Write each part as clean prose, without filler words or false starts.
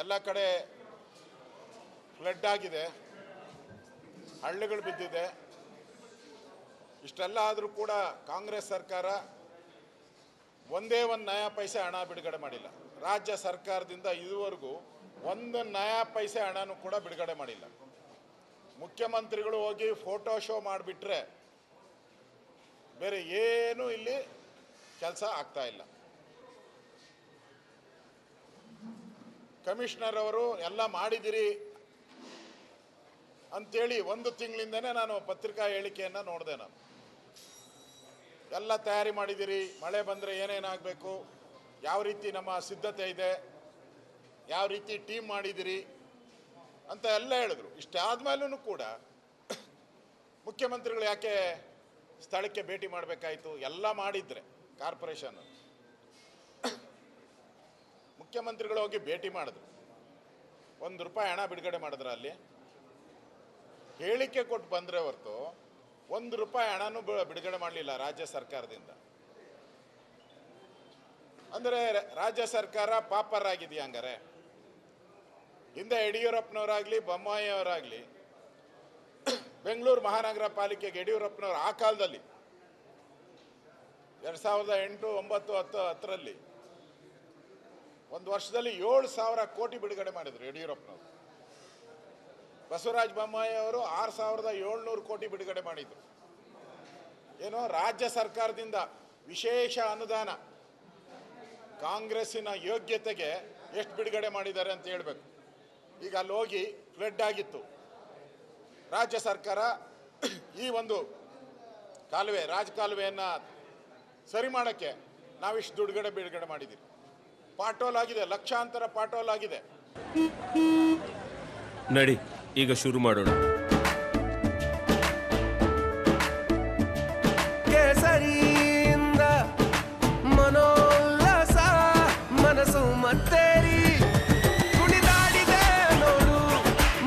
ಎಲ್ಲ ಕಡೆ ಫ್ಲಡ್ ಆಗಿದೆ, ಹಳ್ಳಿಗಳು ಬಿದ್ದಿದೆ. ಇಷ್ಟೆಲ್ಲ ಆದರೂ ಕೂಡ ಕಾಂಗ್ರೆಸ್ ಸರ್ಕಾರ ಒಂದೇ ಒಂದು ನಯಾ ಪೈಸೆ ಹಣ ಬಿಡುಗಡೆ ಮಾಡಿಲ್ಲ. ರಾಜ್ಯ ಸರ್ಕಾರದಿಂದ ಇದುವರೆಗೂ ಒಂದು ನಯಾ ಪೈಸೆ ಹಣನೂ ಕೂಡ ಬಿಡುಗಡೆ ಮಾಡಿಲ್ಲ. ಮುಖ್ಯಮಂತ್ರಿಗಳು ಹೋಗಿ ಫೋಟೋ ಶೋ ಮಾಡಿಬಿಟ್ರೆ ಬೇರೆ ಏನೂ ಇಲ್ಲಿ ಕೆಲಸ ಆಗ್ತಾ ಇಲ್ಲ. ಕಮಿಷನರ್ ಅವರು ಎಲ್ಲ ಮಾಡಿದಿರಿ ಅಂಥೇಳಿ ಒಂದು ತಿಂಗಳಿಂದನೇ ನಾನು ಪತ್ರಿಕಾ ಹೇಳಿಕೆಯನ್ನು ನೋಡಿದೆ. ನಾನು ಎಲ್ಲ ತಯಾರಿ ಮಾಡಿದಿರಿ, ಮಳೆ ಬಂದರೆ ಏನೇನಾಗಬೇಕು, ಯಾವ ರೀತಿ ನಮ್ಮ ಸಿದ್ಧತೆ ಇದೆ, ಯಾವ ರೀತಿ ಟೀಮ್ ಮಾಡಿದಿರಿ ಅಂತ ಎಲ್ಲ ಹೇಳಿದ್ರು. ಇಷ್ಟಾದ್ಮೇಲೂ ಕೂಡ ಮುಖ್ಯಮಂತ್ರಿಗಳು ಯಾಕೆ ಸ್ಥಳಕ್ಕೆ ಭೇಟಿ ಮಾಡಬೇಕಾಯಿತು? ಎಲ್ಲ ಮಾಡಿದ್ರೆ ಕಾರ್ಪೊರೇಷನ್ ಮುಖ್ಯಮಂತ್ರಿಗಳು ಹೋಗಿ ಭೇಟಿ ಮಾಡಿದ್ರು, ₹1 ಹಣ ಬಿಡುಗಡೆ ಮಾಡಿದ್ರ? ಅಲ್ಲಿ ಹೇಳಿಕೆ ಕೊಟ್ಟು ಬಂದರೆ ಹೊರತು ₹1 ಹಣನೂ ಬಿಡುಗಡೆ ಮಾಡಲಿಲ್ಲ ರಾಜ್ಯ ಸರ್ಕಾರದಿಂದ. ಅಂದರೆ ರಾಜ್ಯ ಸರ್ಕಾರ ಪಾಪರ್ ಆಗಿದೆಯಾ? ಹಂಗಾರೆ ಹಿಂದೆ ಯಡಿಯೂರಪ್ಪನವರಾಗಲಿ ಬೊಮ್ಮಾಯಿ ಅವರಾಗಲಿ ಬೆಂಗಳೂರು ಮಹಾನಗರ ಪಾಲಿಕೆಗೆ ಯಡಿಯೂರಪ್ಪನವರು ಆ ಕಾಲದಲ್ಲಿ 2008, 9, 10, 10ರಲ್ಲಿ ಒಂದು ವರ್ಷದಲ್ಲಿ 7,000 ಕೋಟಿ ಬಿಡುಗಡೆ ಮಾಡಿದರು ಯಡಿಯೂರಪ್ಪನವರು. ಬಸವರಾಜ ಬೊಮ್ಮಾಯಿ ಅವರು 6,700 ಕೋಟಿ ಬಿಡುಗಡೆ ಮಾಡಿದರು. ಏನೋ ರಾಜ್ಯ ಸರ್ಕಾರದಿಂದ ವಿಶೇಷ ಅನುದಾನ ಕಾಂಗ್ರೆಸ್ಸಿನ ಯೋಗ್ಯತೆಗೆ ಎಷ್ಟು ಬಿಡುಗಡೆ ಮಾಡಿದ್ದಾರೆ ಅಂತ ಹೇಳಬೇಕು. ಈಗ ಅಲ್ಲಿ ಹೋಗಿ ಫ್ಲಡ್ ಆಗಿತ್ತು, ರಾಜ್ಯ ಸರ್ಕಾರ ಈ ಒಂದು ಕಾಲುವೆ ರಾಜಕಾಲುವೆಯನ್ನು ಸರಿ ಮಾಡೋಕ್ಕೆ ನಾವಿಷ್ಟು ಬಿಡುಗಡೆ ಮಾಡಿದ್ದೀವಿ. ಪಾಟೋಲ್ ಆಗಿದೆ, ಲಕ್ಷಾಂತರ ಪಾಟೋಲ್ ಆಗಿದೆ. ನಡಿ ಈಗ ಶುರು ಮಾಡೋಣ. ಕೇಸರಿಯಿಂದ ಮನೋಲ್ಲಾಸ ಮನಸ್ಸು ಮತ್ತೇರಿ ಕುಣಿದಾಡಿದೆ ನೋಡು,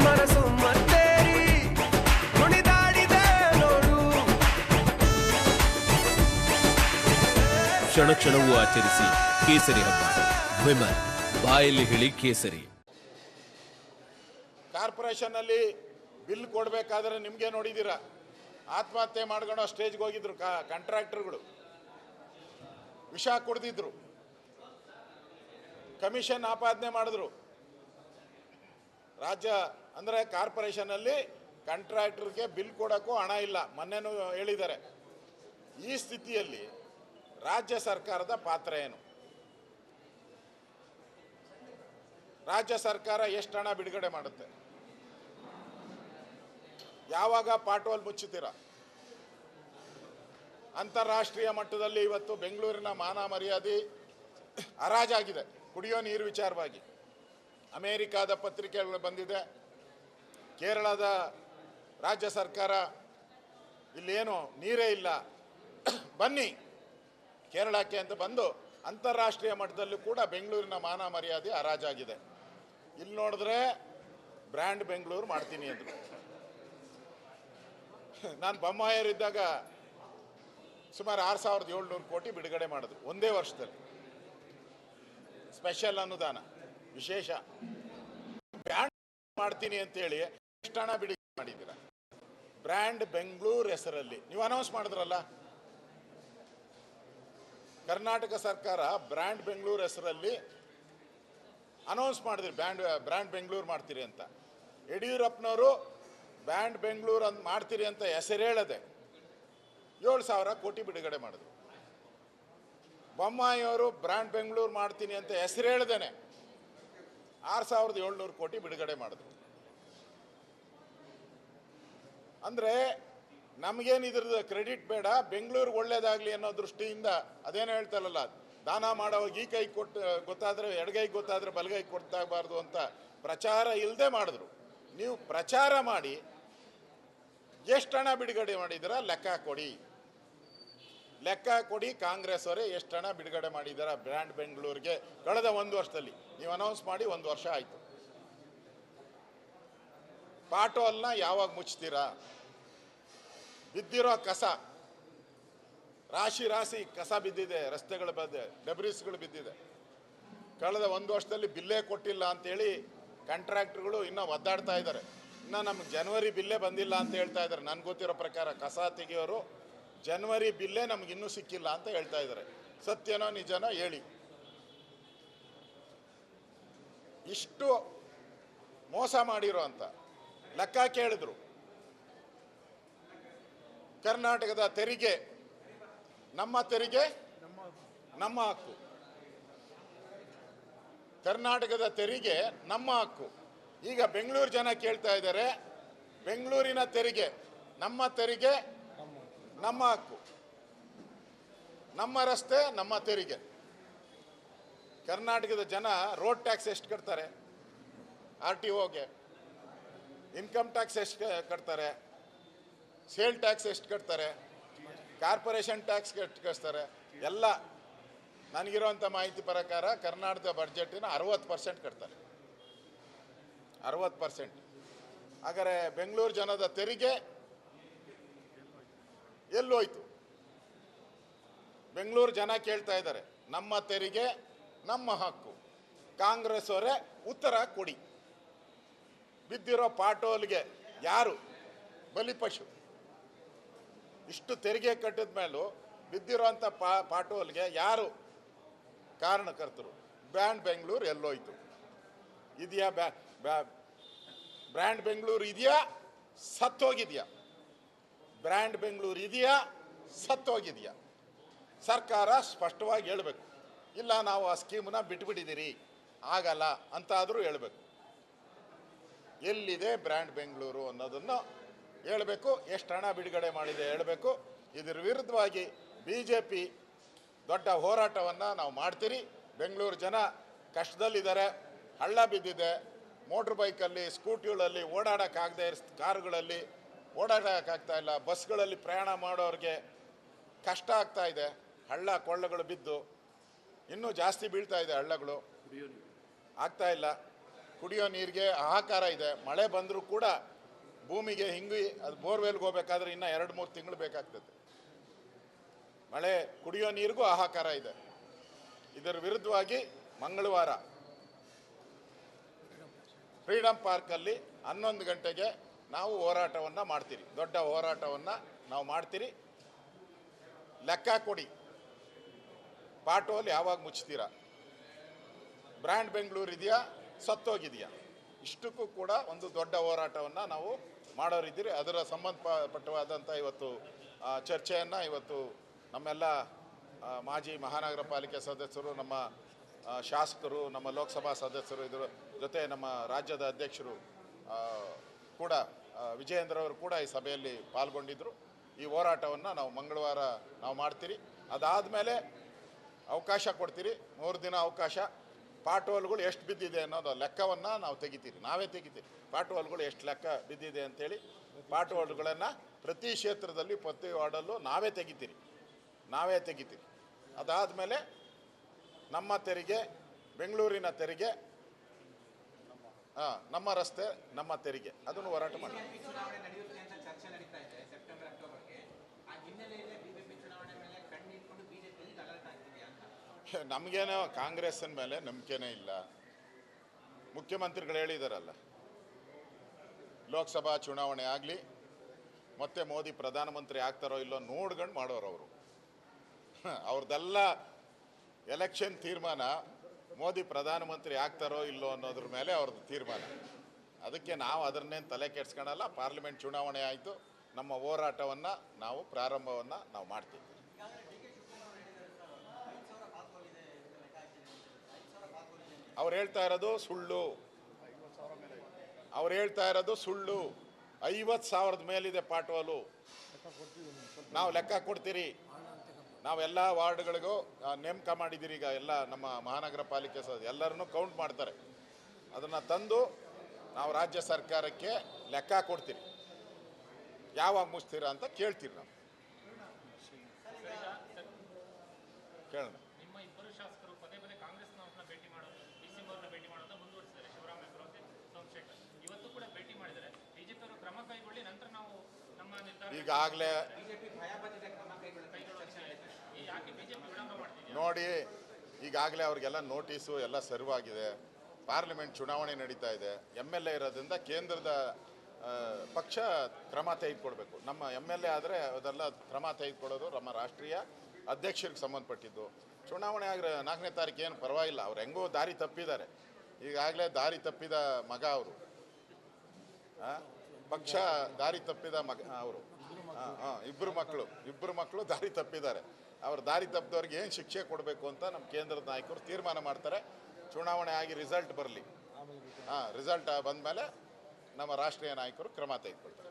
ಮನಸ್ಸು ಮತ್ತೇರಿ ಕುಣಿದಾಡಿದೆ ನೋಡು. ಕ್ಷಣ ಕ್ಷಣವೂ ಆಚರಿಸಿ ಕೇಸರಿ ಹಬ್ಬ. ವಿಮಲ್ ಬಾಯಲ್ಲಿ ಹೇಳಿ ಕೇಸರಿ. ಕಾರ್ಪೊರೇಷನ್ನಲ್ಲಿ ಬಿಲ್ ಕೊಡಬೇಕಾದ್ರೆ ನಿಮಗೆ ನೋಡಿದ್ದೀರಾ, ಆತ್ಮಹತ್ಯೆ ಮಾಡ್ಕೊಂಡು ಸ್ಟೇಜ್ಗೆ ಹೋಗಿದ್ರು ಕಾಂಟ್ರಾಕ್ಟರ್ಗಳು, ವಿಷ ಕುಡಿದಿದ್ರು, ಕಮಿಷನ್ ಆಪಾದನೆ ಮಾಡಿದ್ರು. ರಾಜ್ಯ ಅಂದರೆ ಕಾರ್ಪೊರೇಷನ್ನಲ್ಲಿ ಕಾಂಟ್ರಾಕ್ಟರ್ಗೆ ಬಿಲ್ ಕೊಡೋಕ್ಕೂ ಹಣ ಇಲ್ಲ, ಮೊನ್ನೆನೂ ಹೇಳಿದ್ದಾರೆ. ಈ ಸ್ಥಿತಿಯಲ್ಲಿ ರಾಜ್ಯ ಸರ್ಕಾರದ ಪಾತ್ರ ಏನು? ರಾಜ್ಯ ಸರ್ಕಾರ ಎಷ್ಟು ಹಣ ಬಿಡುಗಡೆ ಮಾಡುತ್ತೆ? ಯಾವಾಗ ಪಾಟೋಲ್ ಮುಚ್ಚುತ್ತೀರ? ಅಂತಾರಾಷ್ಟ್ರೀಯ ಮಟ್ಟದಲ್ಲಿ ಇವತ್ತು ಬೆಂಗಳೂರಿನ ಮಾನ ಮರ್ಯಾದೆ ಹರಾಜಾಗಿದೆ ಕುಡಿಯೋ ನೀರು ವಿಚಾರವಾಗಿ. ಅಮೇರಿಕಾದ ಪತ್ರಿಕೆಗಳು ಬಂದಿದೆ, ಕೇರಳದ ರಾಜ್ಯ ಸರ್ಕಾರ ಇಲ್ಲೇನು ನೀರೇ ಇಲ್ಲ ಬನ್ನಿ ಕೇರಳಕ್ಕೆ ಅಂತ ಬಂದು ಅಂತಾರಾಷ್ಟ್ರೀಯ ಮಟ್ಟದಲ್ಲೂ ಕೂಡ ಬೆಂಗಳೂರಿನ ಮಾನ ಮರ್ಯಾದೆ ಹರಾಜಾಗಿದೆ. ಇಲ್ಲಿ ನೋಡಿದ್ರೆ ಬ್ರ್ಯಾಂಡ್ ಬೆಂಗಳೂರು ಮಾಡ್ತೀನಿ ಅಂದರು. ನಾನು ಬೊಮ್ಮಾಯರಿದ್ದಾಗ ಸುಮಾರು 6,700 ಕೋಟಿ ಬಿಡುಗಡೆ ಮಾಡಿದ್ರು ಒಂದೇ ವರ್ಷದಲ್ಲಿ. ಸ್ಪೆಷಲ್ ಅನುದಾನ, ವಿಶೇಷ ಬ್ರ್ಯಾಂಡ್ ಮಾಡ್ತೀನಿ ಅಂತೇಳಿ ಎಷ್ಟು ಹಣ ಬಿಡುಗಡೆ ಮಾಡಿದ್ದೀರಾ? ಬ್ರ್ಯಾಂಡ್ ಬೆಂಗಳೂರು ಹೆಸರಲ್ಲಿ ನೀವು ಅನೌನ್ಸ್ ಮಾಡಿದ್ರಲ್ಲ, ಕರ್ನಾಟಕ ಸರ್ಕಾರ ಬ್ರ್ಯಾಂಡ್ ಬೆಂಗಳೂರು ಹೆಸರಲ್ಲಿ ಅನೌನ್ಸ್ ಮಾಡಿದ್ರಿ, ಬ್ರ್ಯಾಂಡ್ ಬೆಂಗಳೂರು ಮಾಡ್ತೀರಿ ಅಂತ. ಯಡಿಯೂರಪ್ಪನವರು ಬ್ರ್ಯಾಂಡ್ ಬೆಂಗಳೂರು ಅಂತ ಮಾಡ್ತೀರಿ ಅಂತ ಹೆಸರು ಹೇಳದೆ 7,000 ಕೋಟಿ ಬಿಡುಗಡೆ ಮಾಡಿದ್ರು. ಬೊಮ್ಮಾಯಿಯವರು ಬ್ರ್ಯಾಂಡ್ ಬೆಂಗಳೂರು ಮಾಡ್ತೀನಿ ಅಂತ ಹೆಸರು ಹೇಳ್ದೇನೆ 6,700 ಕೋಟಿ ಬಿಡುಗಡೆ ಮಾಡಿದ್ರು. ಅಂದರೆ ನಮಗೇನು ಇದ್ರದ್ದು ಕ್ರೆಡಿಟ್ ಬೇಡ, ಬೆಂಗಳೂರಿಗೆ ಒಳ್ಳೇದಾಗಲಿ ಅನ್ನೋ ದೃಷ್ಟಿಯಿಂದ ಅದೇನೋ ಹೇಳ್ತಾರಲ್ಲ, ದಾನ ಮಾಡೋವಾಗ ಈ ಕೈ ಕೊಟ್ಟು ಗೊತ್ತಾದರೆ ಎಡಗೈ ಗೊತ್ತಾದರೆ ಬಲಗೈ ಕೊಡ್ತಾಗಬಾರ್ದು ಅಂತ ಪ್ರಚಾರ ಇಲ್ಲದೆ ಮಾಡಿದ್ರು. ನೀವು ಪ್ರಚಾರ ಮಾಡಿ ಎಷ್ಟು ಹಣ ಬಿಡುಗಡೆ ಮಾಡಿದ್ದೀರಾ ಲೆಕ್ಕ ಕೊಡಿ, ಲೆಕ್ಕ ಕೊಡಿ. ಕಾಂಗ್ರೆಸ್ ಅವರೇ ಎಷ್ಟು ಹಣ ಬಿಡುಗಡೆ ಮಾಡಿದ್ದೀರಾ ಬ್ರ್ಯಾಂಡ್ ಬೆಂಗಳೂರಿಗೆ ಕಳೆದ 1 ವರ್ಷದಲ್ಲಿ? ನೀವು ಅನೌನ್ಸ್ ಮಾಡಿ 1 ವರ್ಷ ಆಯಿತು. ಪಾಟೋಲ್ನ ಯಾವಾಗ ಮುಚ್ತೀರಾ? ಬಿದ್ದಿರೋ ಕಸ ರಾಶಿ ರಾಶಿ ಕಸ ಬಿದ್ದಿದೆ, ರಸ್ತೆಗಳು ಡೆಬ್ರಿಸ್ಗಳು ಬಿದ್ದಿದೆ. ಕಳೆದ ಒಂದು ವರ್ಷದಲ್ಲಿ ಬಿಲ್ಲೇ ಕೊಟ್ಟಿಲ್ಲ ಅಂತೇಳಿ ಕಾಂಟ್ರಾಕ್ಟ್ರುಗಳು ಇನ್ನೂ ಒದ್ದಾಡ್ತಾ ಇದ್ದಾರೆ. ಇನ್ನು ನಮ್ಗೆ ಜನವರಿ ಬಿಲ್ಲೇ ಬಂದಿಲ್ಲ ಅಂತ ಹೇಳ್ತಾ ಇದ್ದಾರೆ. ನನಗೆ ಗೊತ್ತಿರೋ ಪ್ರಕಾರ ಕಸ ತೆಗೆಯೋರು ಜನವರಿ ಬಿಲ್ಲೇ ನಮ್ಗೆ ಇನ್ನೂ ಸಿಕ್ಕಿಲ್ಲ ಅಂತ ಹೇಳ್ತಾ ಇದ್ದಾರೆ. ಸತ್ಯನೋ ನಿಜನೋ ಹೇಳಿ. ಇಷ್ಟು ಮೋಸ ಮಾಡಿರೋ ಅಂತ ಲೆಕ್ಕ ಕೇಳಿದ್ರು. ಕರ್ನಾಟಕದ ತೆರಿಗೆ ನಮ್ಮ ತೆರಿಗೆ ನಮ್ಮ ಹಕ್ಕು. ಕರ್ನಾಟಕದ ತೆರಿಗೆ ನಮ್ಮ ಹಕ್ಕು. ಈಗ ಬೆಂಗಳೂರು ಜನ ಕೇಳ್ತಾ ಇದ್ದಾರೆ, ಬೆಂಗಳೂರಿನ ತೆರಿಗೆ ನಮ್ಮ ತೆರಿಗೆ ನಮ್ಮ ಹಕ್ಕು, ನಮ್ಮ ರಸ್ತೆ ನಮ್ಮ ತೆರಿಗೆ. ಕರ್ನಾಟಕದ ಜನ ರೋಡ್ ಟ್ಯಾಕ್ಸ್ ಎಷ್ಟು ಕಟ್ತಾರೆ? RTOಗೆ ಇನ್ಕಮ್ ಟ್ಯಾಕ್ಸ್ ಎಷ್ಟು ಕಟ್ತಾರೆ? ಸೇಲ್ ಟ್ಯಾಕ್ಸ್ ಎಷ್ಟು ಕಟ್ತಾರೆ? ಕಾರ್ಪೊರೇಷನ್ ಟ್ಯಾಕ್ಸ್ ಎಷ್ಟು ಕಟ್ತಾರೆ? ಎಲ್ಲ ನನಗಿರುವಂಥ ಮಾಹಿತಿ ಪ್ರಕಾರ ಕರ್ನಾಟಕದ ಬಡ್ಜೆಟಿನ 60% ಕಟ್ತಾರೆ. 60%. ಹಾಗಾದರೆ ಬೆಂಗಳೂರು ಜನದ ತೆರಿಗೆ ಎಲ್ಲೋಯ್ತು? ಬೆಂಗಳೂರು ಜನ ಕೇಳ್ತಾ ಇದ್ದಾರೆ, ನಮ್ಮ ತೆರಿಗೆ ನಮ್ಮ ಹಕ್ಕು. ಕಾಂಗ್ರೆಸ್ ಅವರೇ ಉತ್ತರ ಕೊಡಿ. ಬಿದ್ದಿರೋ ಪಾಟೋಲ್ಗೆ ಯಾರು ಬಲಿಪಶು? ಇಷ್ಟು ತೆರಿಗೆ ಕಟ್ಟಿದ ಮೇಲೂ ಬಿದ್ದಿರೋಂಥ ಪಾಟೋಲ್ಗೆ ಯಾರು ಕಾರಣಕರ್ತರು? ಬ್ರ್ಯಾಂಡ್ ಬೆಂಗಳೂರು ಎಲ್ಲೋಯ್ತು? ಇದೆಯಾ ಬ್ರ್ಯಾಂಡ್ ಬೆಂಗಳೂರು ಇದೆಯಾ ಸತ್ತೋಗಿದೆಯಾ? ಬ್ರ್ಯಾಂಡ್ ಬೆಂಗಳೂರು ಇದೆಯಾ ಸತ್ತೋಗಿದೆಯಾ? ಸರ್ಕಾರ ಸ್ಪಷ್ಟವಾಗಿ ಹೇಳಬೇಕು. ಇಲ್ಲ ನಾವು ಆ ಸ್ಕೀಮನ್ನ ಬಿಟ್ಬಿಟ್ಟಿದ್ದೀರಿ ಆಗಲ್ಲ ಅಂತಾದರೂ ಹೇಳಬೇಕು. ಎಲ್ಲಿದೆ ಬ್ರ್ಯಾಂಡ್ ಬೆಂಗಳೂರು ಅನ್ನೋದನ್ನು ಹೇಳಬೇಕು. ಎಷ್ಟು ಹಣ ಬಿಡುಗಡೆ ಮಾಡಿದೆ ಹೇಳಬೇಕು. ಇದರ ವಿರುದ್ಧವಾಗಿ BJP ದೊಡ್ಡ ಹೋರಾಟವನ್ನು ನಾವು ಮಾಡ್ತೀರಿ. ಬೆಂಗಳೂರು ಜನ ಕಷ್ಟದಲ್ಲಿದ್ದಾರೆ, ಹಳ್ಳ ಬಿದ್ದಿದೆ, ಮೋಟ್ರ್ ಬೈಕಲ್ಲಿ ಸ್ಕೂಟಿಗಳಲ್ಲಿ ಓಡಾಡೋಕ್ಕಾಗದೆ, ಕಾರುಗಳಲ್ಲಿ ಓಡಾಡೋಕ್ಕಾಗ್ತಾ ಇಲ್ಲ, ಬಸ್ಗಳಲ್ಲಿ ಪ್ರಯಾಣ ಮಾಡೋರಿಗೆ ಕಷ್ಟ ಆಗ್ತಾ ಇದೆ. ಹಳ್ಳ ಕೊಳ್ಳಗಳು ಬಿದ್ದು ಇನ್ನೂ ಜಾಸ್ತಿ ಬೀಳ್ತಾ ಇದೆ, ಹಳ್ಳಗಳು ಆಗ್ತಾ ಇಲ್ಲ. ಕುಡಿಯೋ ನೀರಿಗೆ ಹಾಹಾಕಾರ ಇದೆ. ಮಳೆ ಬಂದರೂ ಕೂಡ ಭೂಮಿಗೆ ಹಿಂಗಿ ಅದು ಬೋರ್ವೆಲ್ಗೆ ಹೋಗ್ಬೇಕಾದ್ರೆ ಇನ್ನೂ 2-3 ತಿಂಗಳು ಬೇಕಾಗ್ತದೆ. ಮಳೆ ಕುಡಿಯೋ ನೀರಿಗೂ ಹಾಹಾಕಾರ ಇದೆ. ಇದರ ವಿರುದ್ಧವಾಗಿ ಮಂಗಳವಾರ ಫ್ರೀಡಮ್ ಪಾರ್ಕಲ್ಲಿ 11 ಗಂಟೆಗೆ ನಾವು ಹೋರಾಟವನ್ನು ಮಾಡ್ತೀರಿ. ದೊಡ್ಡ ಹೋರಾಟವನ್ನು ನಾವು ಮಾಡ್ತೀರಿ. ಲೆಕ್ಕ ಕೊಡಿ, ಪಾಟೋಲ್ ಯಾವಾಗ ಮುಚ್ತೀರಾ? ಬ್ರ್ಯಾಂಡ್ ಬೆಂಗಳೂರು ಇದೆಯಾ ಸತ್ತೋಗಿದೆಯಾ? ಇಷ್ಟಕ್ಕೂ ಕೂಡ ಒಂದು ದೊಡ್ಡ ಹೋರಾಟವನ್ನು ನಾವು ಮಾಡೋರಿದ್ದೀರಿ. ಅದರ ಸಂಬಂಧಪಟ್ಟವಾದಂಥ ಇವತ್ತು ಚರ್ಚೆಯನ್ನು ಇವತ್ತು ನಮ್ಮೆಲ್ಲ ಮಾಜಿ ಮಹಾನಗರ ಪಾಲಿಕೆ ಸದಸ್ಯರು, ನಮ್ಮ ಶಾಸಕರು, ನಮ್ಮ ಲೋಕಸಭಾ ಸದಸ್ಯರು, ಇದರ ಜೊತೆ ನಮ್ಮ ರಾಜ್ಯದ ಅಧ್ಯಕ್ಷರು ಕೂಡ ವಿಜಯೇಂದ್ರ ಅವರು ಕೂಡ ಈ ಸಭೆಯಲ್ಲಿ ಪಾಲ್ಗೊಂಡಿದ್ದರು. ಈ ಹೋರಾಟವನ್ನು ನಾವು ಮಂಗಳವಾರ ನಾವು ಮಾಡ್ತೀರಿ. ಅದಾದಮೇಲೆ ಅವಕಾಶ ಕೊಡ್ತೀರಿ, 3 ದಿನ ಅವಕಾಶ. ಪಾಟೋಲ್ಗಳು ಎಷ್ಟು ಬಿದ್ದಿದೆ ಅನ್ನೋದು ಲೆಕ್ಕವನ್ನು ನಾವು ತೆಗಿತೀರಿ, ನಾವೇ ತೆಗಿತೀರಿ. ಪಾಟೋಲ್ಗಳು ಎಷ್ಟು ಲೆಕ್ಕ ಬಿದ್ದಿದೆ ಅಂಥೇಳಿ ಪಾಟೋಲ್ಗಳನ್ನು ಪ್ರತಿ ಕ್ಷೇತ್ರದಲ್ಲಿ ಪ್ರತಿ ವಾರ್ಡಲ್ಲೂ ನಾವೇ ತೆಗಿತೀರಿ. ಅದಾದಮೇಲೆ ನಮ್ಮ ತೆರಿಗೆ, ಬೆಂಗಳೂರಿನ ತೆರಿಗೆ, ನಮ್ಮ ರಸ್ತೆ ನಮ್ಮ ತೆರಿಗೆ, ಅದನ್ನು ಹೋರಾಟ ಮಾಡಿ. ನಮಗೇನೋ ಕಾಂಗ್ರೆಸ್ಸಿನ ಮೇಲೆ ನಂಬಿಕೆನೇ ಇಲ್ಲ. ಮುಖ್ಯಮಂತ್ರಿಗಳು ಹೇಳಿದಾರಲ್ಲ, ಲೋಕಸಭಾ ಚುನಾವಣೆ ಆಗಲಿ, ಮತ್ತೆ ಮೋದಿ ಪ್ರಧಾನಮಂತ್ರಿ ಆಗ್ತಾರೋ ಇಲ್ಲೋ ನೋಡ್ಕೊಂಡು ಮಾಡೋರು ಅವರು. ಅವ್ರದ್ದೆಲ್ಲ ಎಲೆಕ್ಷನ್ ತೀರ್ಮಾನ ಮೋದಿ ಪ್ರಧಾನಮಂತ್ರಿ ಆಗ್ತಾರೋ ಇಲ್ಲೋ ಅನ್ನೋದ್ರ ಮೇಲೆ ಅವ್ರದ್ದು ತೀರ್ಮಾನ. ಅದಕ್ಕೆ ನಾವು ಅದನ್ನೇನು ತಲೆ ಕೆಡ್ಸ್ಕೊಳಲ್ಲ. ಪಾರ್ಲಿಮೆಂಟ್ ಚುನಾವಣೆ ಆಯಿತು, ನಮ್ಮ ಹೋರಾಟವನ್ನು ನಾವು ಪ್ರಾರಂಭವನ್ನು ನಾವು ಮಾಡ್ತೀವಿ. ಅವ್ರು ಹೇಳ್ತಾ ಇರೋದು ಸುಳ್ಳು. 50,000 ಮೇಲಿದೆ ಪಾಟೋಲು. ನಾವು ಲೆಕ್ಕ ಕೊಡ್ತೀರಿ. ನಾವೆಲ್ಲ ವಾರ್ಡ್ಗಳಿಗೂ ನೇಮಕ ಮಾಡಿದ್ದೀರಿ. ಈಗ ಎಲ್ಲ ನಮ್ಮ ಮಹಾನಗರ ಪಾಲಿಕೆ ಎಲ್ಲರನ್ನೂ ಕೌಂಟ್ ಮಾಡ್ತಾರೆ. ಅದನ್ನು ತಂದು ನಾವು ರಾಜ್ಯ ಸರ್ಕಾರಕ್ಕೆ ಲೆಕ್ಕ ಕೊಡ್ತೀರಿ. ಯಾವಾಗ ಮುಚ್ತೀರಾ ಅಂತ ಕೇಳ್ತೀರಿ. ನಾವು ಕೇಳೋಣ. ನಿಮ್ಮ ಇಬ್ಬರು ಶಾಸಕರು ಪದೇ ಪದೇ ಕಾಂಗ್ರೆಸ್ನವ್ರನ್ನ ಭೇಟಿ ಮಾಡೋದು, DCM ಅವ್ರನ್ನ ಭೇಟಿ ಮಾಡೋದು ಮುಂದುವರಿಸಿದ್ದಾರೆ. ಶಿವರಾಮ ಸೋಮಶೇಖರ್ ಇವತ್ತು ಕೂಡ ಭೇಟಿ ಮಾಡಿದ್ದಾರೆ. BJP ಅವರು ಕ್ರಮ ಕೈಗೊಳ್ಳಿ, ನಂತರ ನಾವು ನಮ್ಮ ನಿರ್ಧಾರ. ಈಗಾಗಲೇ ಯಾಕೆ BJP ವಿಳಂಬ ಮಾಡ್ತಿದೆ? ನೋಡಿ, ಈಗಾಗಲೇ ಅವ್ರಿಗೆಲ್ಲ ನೋಟಿಸು ಎಲ್ಲ ಸರ್ವ್ ಆಗಿದೆ. ಪಾರ್ಲಿಮೆಂಟ್ ಚುನಾವಣೆ ನಡೀತಾ ಇದೆ. MLA ಇರೋದ್ರಿಂದ ಕೇಂದ್ರದ ಪಕ್ಷ ಕ್ರಮ ತೆಗೆದುಕೊಳ್ಬೇಕು. ನಮ್ಮ MLA ಆದರೆ ಅದೆಲ್ಲ ಕ್ರಮ ತೆಗೆದುಕೊಳ್ಳೋದು ನಮ್ಮ ರಾಷ್ಟ್ರೀಯ ಅಧ್ಯಕ್ಷರಿಗೆ ಸಂಬಂಧಪಟ್ಟಿದ್ದು. ಚುನಾವಣೆ ಆದರೆ 4ನೇ ತಾರೀಕು ಏನು ಪರವಾಗಿಲ್ಲ, ಅವ್ರು ಹೆಂಗೋ ದಾರಿ ತಪ್ಪಿದ್ದಾರೆ. ಈಗಾಗಲೇ ದಾರಿ ತಪ್ಪಿದ ಮಗ ಅವರು, ಪಕ್ಷ ದಾರಿ ತಪ್ಪಿದ ಮಗ ಅವರು. ಇಬ್ಬರು ಮಕ್ಕಳು ದಾರಿ ತಪ್ಪಿದ್ದಾರೆ. ಅವ್ರ ದಾರಿ ತಪ್ಪಿದವ್ರಿಗೆ ಏನು ಶಿಕ್ಷೆ ಕೊಡಬೇಕು ಅಂತ ನಮ್ಮ ಕೇಂದ್ರದ ನಾಯಕರು ತೀರ್ಮಾನ ಮಾಡ್ತಾರೆ. ಚುನಾವಣೆ ಆಗಿ ರಿಸಲ್ಟ್ ಬರಲಿ. ರಿಸಲ್ಟ್ ಬಂದಮೇಲೆ ನಮ್ಮ ರಾಷ್ಟ್ರೀಯ ನಾಯಕರು ಕ್ರಮ ತೆಗೆದುಕೊಳ್ತಾರೆ.